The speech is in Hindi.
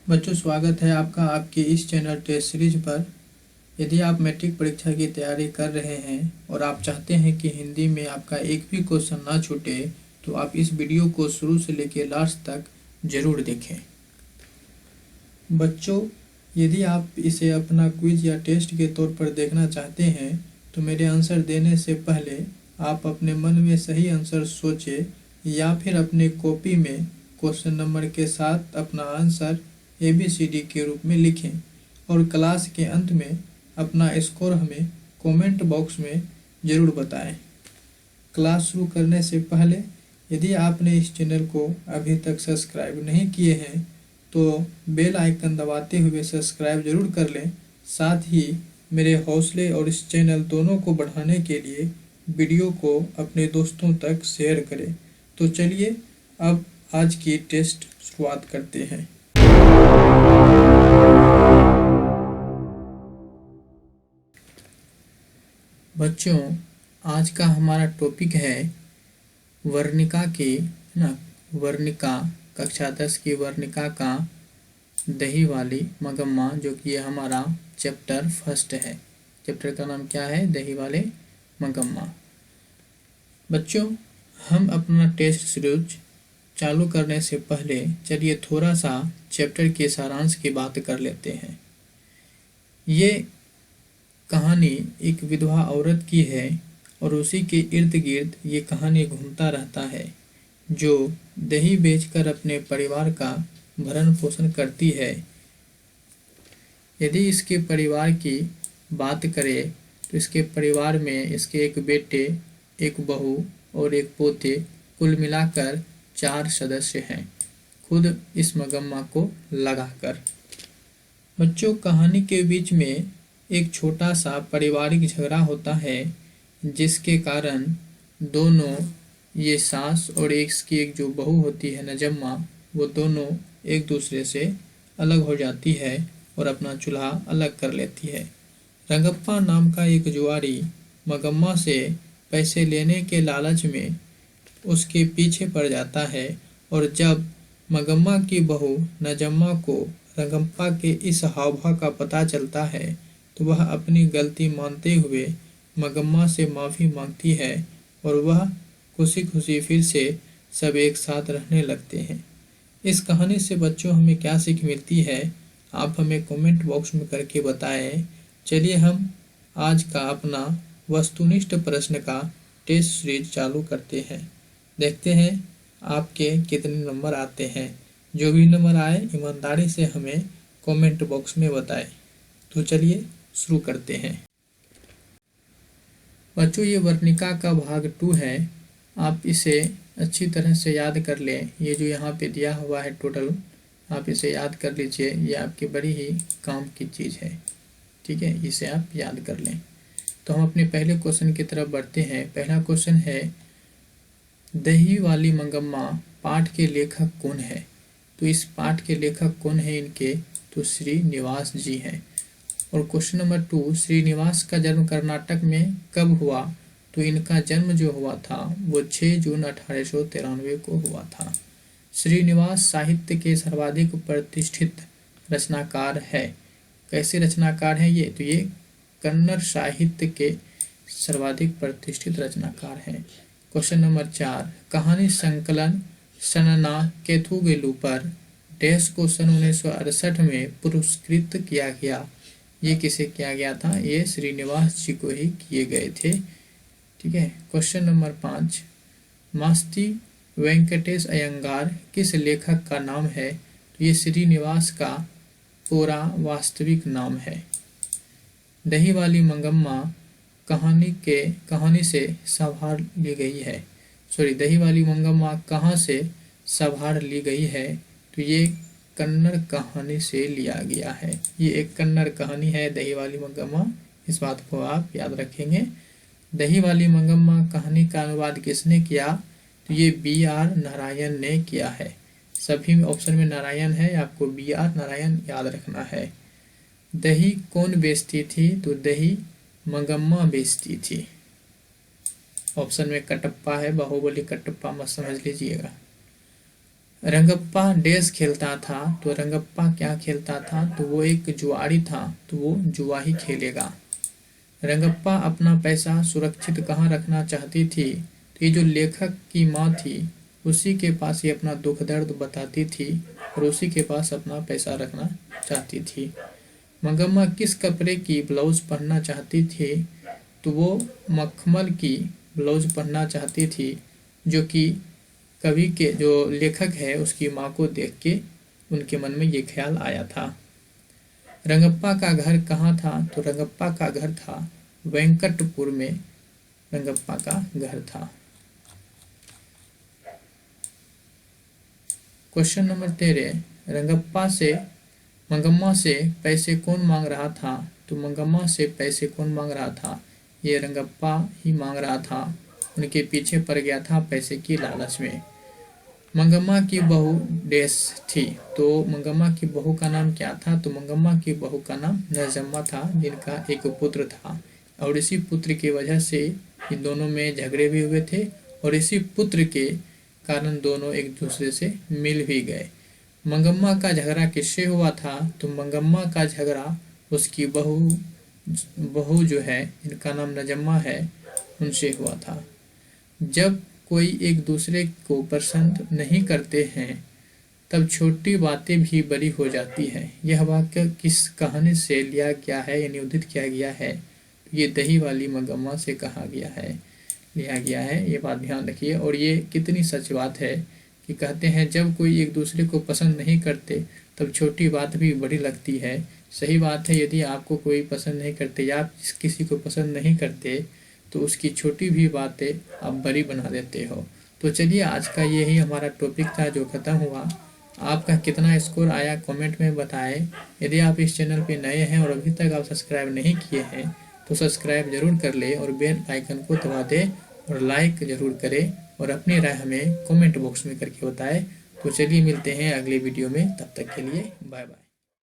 बच्चों, स्वागत है आपका आपके इस चैनल टेस्ट सीरीज पर। यदि आप मैट्रिक परीक्षा की तैयारी कर रहे हैं और आप चाहते हैं कि हिंदी में आपका एक भी क्वेश्चन ना छूटे, तो आप इस वीडियो को शुरू से लेकर लास्ट तक जरूर देखें। बच्चों, यदि आप इसे अपना क्विज या टेस्ट के तौर पर देखना चाहते हैं, तो मेरे आंसर देने से पहले आप अपने मन में सही आंसर सोचें या फिर अपने कॉपी में क्वेश्चन नंबर के साथ अपना आंसर ABCD के रूप में लिखें और क्लास के अंत में अपना स्कोर हमें कमेंट बॉक्स में ज़रूर बताएं। क्लास शुरू करने से पहले यदि आपने इस चैनल को अभी तक सब्सक्राइब नहीं किए हैं तो बेल आइकन दबाते हुए सब्सक्राइब जरूर कर लें। साथ ही मेरे हौसले और इस चैनल दोनों को बढ़ाने के लिए वीडियो को अपने दोस्तों तक शेयर करें। तो चलिए अब आज की टेस्ट शुरुआत करते हैं। बच्चों, आज का हमारा टॉपिक है वर्णिका की वर्णिका, कक्षा 10 की वर्णिका का दही वाली मगम्मा, जो कि हमारा चैप्टर फर्स्ट है। चैप्टर का नाम क्या है? दही वाले मगम्मा। बच्चों, हम अपना टेस्ट सीरीज चालू करने से पहले चलिए थोड़ा सा चैप्टर के सारांश की बात कर लेते हैं। ये कहानी एक विधवा औरत की है और उसी के इर्द गिर्द ये कहानी घूमता रहता है, जो दही बेचकर अपने परिवार का भरण पोषण करती है। यदि इसके परिवार की बात करें तो इसके परिवार में इसके एक बेटे, एक बहू और एक पोते, कुल मिलाकर 4 सदस्य हैं, खुद इस मगम्मा को लगाकर। बच्चों, कहानी के बीच में एक छोटा सा पारिवारिक झगड़ा होता है, जिसके कारण दोनों, ये सास और इसकी एक जो बहू होती है नजम्मा, वो दोनों एक दूसरे से अलग हो जाती है और अपना चूल्हा अलग कर लेती है। रंगप्पा नाम का एक जुआरी मगम्मा से पैसे लेने के लालच में उसके पीछे पड़ जाता है और जब मगम्मा की बहू नजम्मा को रंगप्पा के इस हाव-भाव का पता चलता है तो वह अपनी गलती मानते हुए मगम्मा से माफ़ी मांगती है और वह खुशी खुशी फिर से सब एक साथ रहने लगते हैं। इस कहानी से बच्चों हमें क्या सीख मिलती है, आप हमें कमेंट बॉक्स में करके बताएं। चलिए हम आज का अपना वस्तुनिष्ठ प्रश्न का टेस्ट सीरीज चालू करते हैं। देखते हैं आपके कितने नंबर आते हैं। जो भी नंबर आए ईमानदारी से हमें कमेंट बॉक्स में बताएं। तो चलिए शुरू करते हैं। बच्चों, ये वर्णिका का भाग 2 है। आप इसे अच्छी तरह से याद कर लें। ये जो यहाँ पे दिया हुआ है टोटल, आप इसे याद कर लीजिए। ये आपकी बड़ी ही काम की चीज़ है, ठीक है, इसे आप याद कर लें। तो हम अपने पहले क्वेश्चन की तरफ बढ़ते हैं। पहला क्वेश्चन है, दही वाली मंगम्मा पाठ के लेखक कौन है? तो इस पाठ के लेखक कौन है इनके? तो श्रीनिवास जी हैं। और क्वेश्चन नंबर 2, श्रीनिवास का जन्म कर्नाटक में कब हुआ? तो इनका जन्म जो हुआ था वो 6 जून 1893 को हुआ था। श्रीनिवास साहित्य के सर्वाधिक प्रतिष्ठित रचनाकार है। कैसे रचनाकार हैं ये? तो ये कन्नड़ साहित्य के सर्वाधिक प्रतिष्ठित रचनाकार हैं। क्वेश्चन नंबर 4, कहानी संकलन सनना केथुगेलु पर डैश को सन 1968 में पुरस्कृत किया गया। ये किसे किया गया था? ये श्रीनिवास जी को ही किए गए थे, ठीक है। क्वेश्चन नंबर 5, मास्ती वेंकटेश अयंगार किस लेखक का नाम है? तो ये श्रीनिवास का पूरा वास्तविक नाम है। दही वाली मंगम्मा कहानी से संभार ली गई है। दही वाली मंगम्मा कहाँ से संभार ली गई है? तो ये कन्नड़ कहानी से लिया गया है। ये एक कन्नड़ कहानी है, दही वाली मंगम्मा। इस बात को आप याद रखेंगे। दही वाली मंगम्मा कहानी का अनुवाद किसने किया? तो ये BR नारायण ने किया है। सभी ऑप्शन में नारायण है, आपको BR नारायण याद रखना है। दही कौन बेचती थी? तो दही मंगम्मा बेचती थी। ऑप्शन में कटप्पा है, बाहुबली कटप्पा मत समझ लीजिएगा। रंगप्पा डैश खेलता था, तो रंगप्पा क्या खेलता था, तो वो एक जुआरी था, तो वो जुआ ही खेलेगा। रंगप्पा अपना पैसा सुरक्षित कहाँ रखना चाहती थी, तो ये जो लेखक की माँ थी उसी के पास ये अपना दुख दर्द बताती थी और उसी के पास अपना पैसा रखना चाहती थी। मंगम्मा किस कपड़े की ब्लाउज पहनना चाहती थी, तो वो मखमल की ब्लाउज पहनना चाहती थी, जो कि कवि के जो लेखक है उसकी माँ को देख के उनके मन में ये ख्याल आया था। रंगप्पा का घर कहाँ था, तो रंगप्पा का घर था वेंकटपुर में, रंगप्पा का घर था। क्वेश्चन नंबर 13, मंगम्मा से पैसे कौन मांग रहा था, तो मंगम्मा से पैसे कौन मांग रहा था, ये रंगप्पा ही मांग रहा था, उनके पीछे पड़ गया था पैसे की लालच में। मंगम्मा की बहू डैश थी, तो मंगम्मा की बहू का नाम क्या था, तो मंगम्मा की बहू का नाम नजम्मा था, जिनका एक पुत्र था और इसी पुत्र की वजह से इन दोनों में झगड़े भी हुए थे और इसी पुत्र के कारण दोनों एक दूसरे से मिल भी गए। मंगम्मा का झगड़ा किससे हुआ था, तो मंगम्मा का झगड़ा उसकी बहू जो है, इनका नाम नजम्मा है, उनसे हुआ था। जब कोई एक दूसरे को पसंद नहीं करते हैं तब छोटी बातें भी बड़ी हो जाती हैं। यह वाक्य किस कहानी से लिया गया है, यानी उद्धृत किया गया है, ये दही वाली मंगम्मा से लिया गया है, ये बात ध्यान रखिए। और ये कितनी सच बात है कि कहते हैं जब कोई एक दूसरे को पसंद नहीं करते तब छोटी बात भी बड़ी लगती है। सही बात है, यदि आपको कोई पसंद नहीं करते या आप किसी को पसंद नहीं करते तो उसकी छोटी भी बातें आप बड़ी बना देते हो। तो चलिए आज का यही हमारा टॉपिक था जो ख़त्म हुआ। आपका कितना स्कोर आया कमेंट में बताएं। यदि आप इस चैनल पे नए हैं और अभी तक आप सब्सक्राइब नहीं किए हैं तो सब्सक्राइब जरूर कर ले और बेल आइकन को दबा दें और लाइक जरूर करें और अपनी राय हमें कमेंट बॉक्स में करके बताएं। तो चलिए मिलते हैं अगले वीडियो में, तब तक के लिए बाय बाय।